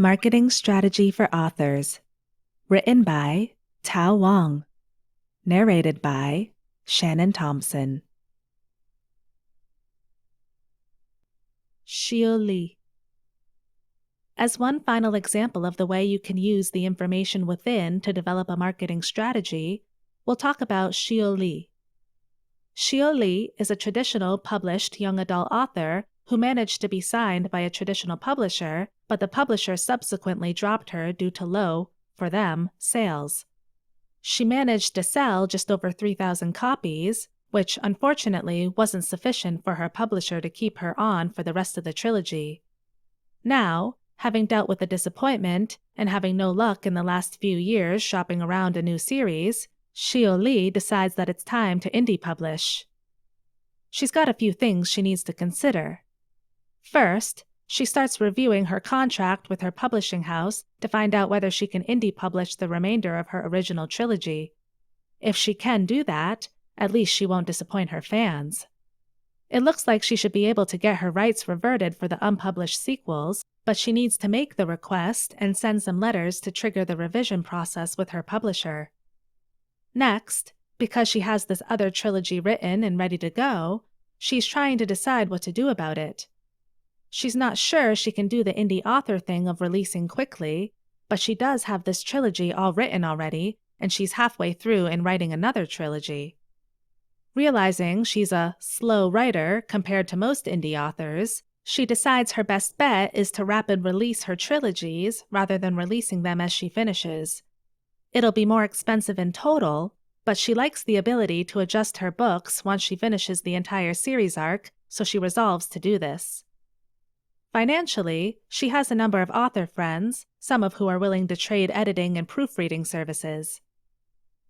Marketing Strategy for Authors. Written by Tao Wong. Narrated by Shannon Thompson. 𝗔𝗂𝘁𝗶𝗴𝗏. As one final example of the way you can use the information within to develop a marketing strategy, we'll talk about 𝗔𝗂𝘁𝗁. 𝗔𝗂𝘁 is a traditional published young adult author who managed to be signed by a traditional publisher, but the publisher subsequently dropped her due to low, for them, sales. She managed to sell just over 3,000 copies, which unfortunately wasn't sufficient for her publisher to keep her on for the rest of the trilogy. Now, having dealt with the disappointment and having no luck in the last few years shopping around a new series, 𝗔𝗂𝘁𝗁 decides that it's time to indie publish. She's got a few things she needs to consider. First, she starts reviewing her contract with her publishing house to find out whether she can indie publish the remainder of her original trilogy. If she can do that, at least she won't disappoint her fans. It looks like she should be able to get her rights reverted for the unpublished sequels, but she needs to make the request and send some letters to trigger the revision process with her publisher. Next, because she has this other trilogy written and ready to go, she's trying to decide what to do about it. She's not sure she can do the indie author thing of releasing quickly, but she does have this trilogy all written already, and she's halfway through in writing another trilogy. Realizing she's a slow writer compared to most indie authors, she decides her best bet is to rapid release her trilogies rather than releasing them as she finishes. It'll be more expensive in total, but she likes the ability to adjust her books once she finishes the entire series arc, so she resolves to do this. Financially, she has a number of author friends, some of who are willing to trade editing and proofreading services.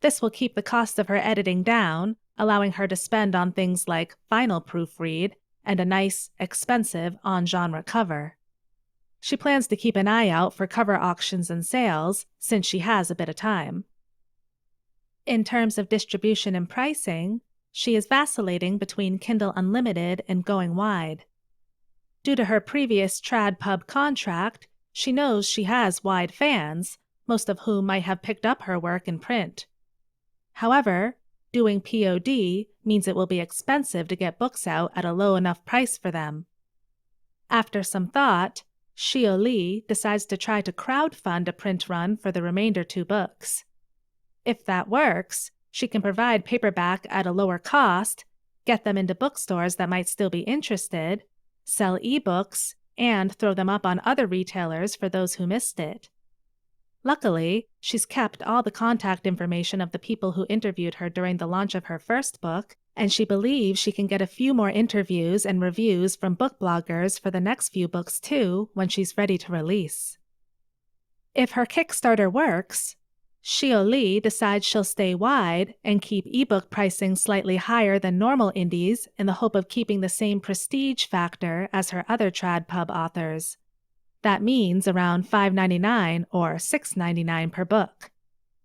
This will keep the cost of her editing down, allowing her to spend on things like final proofread and a nice, expensive, on-genre cover. She plans to keep an eye out for cover auctions and sales, since she has a bit of time. In terms of distribution and pricing, she is vacillating between Kindle Unlimited and going wide. Due to her previous trad pub contract, she knows she has wide fans, most of whom might have picked up her work in print. However, doing POD means it will be expensive to get books out at a low enough price for them. After some thought, 𝗔𝗂𝘁𝗁 decides to try to crowdfund a print run for the remainder 2 books. If that works, she can provide paperback at a lower cost, get them into bookstores that might still be interested, sell ebooks, and throw them up on other retailers for those who missed it. Luckily, she's kept all the contact information of the people who interviewed her during the launch of her first book, and she believes she can get a few more interviews and reviews from book bloggers for the next few books too when she's ready to release. If her Kickstarter works, 𝗔𝗂𝘁𝗁 decides she'll stay wide and keep ebook pricing slightly higher than normal indies in the hope of keeping the same prestige factor as her other trad pub authors. That means around $5.99 or $6.99 per book.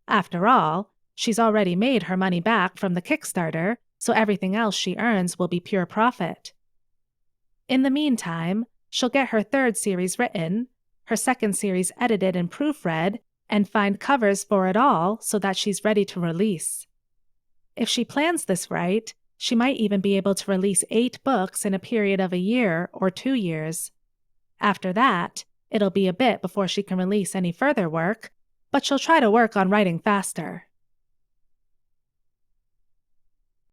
After all, she's already made her money back from the Kickstarter, so everything else she earns will be pure profit. In the meantime, she'll get her 3rd series written, her 2nd series edited and proofread, and find covers for it all so that she's ready to release. If she plans this right, she might even be able to release 8 books in a period of a year or 2 years. After that, it'll be a bit before she can release any further work, but she'll try to work on writing faster.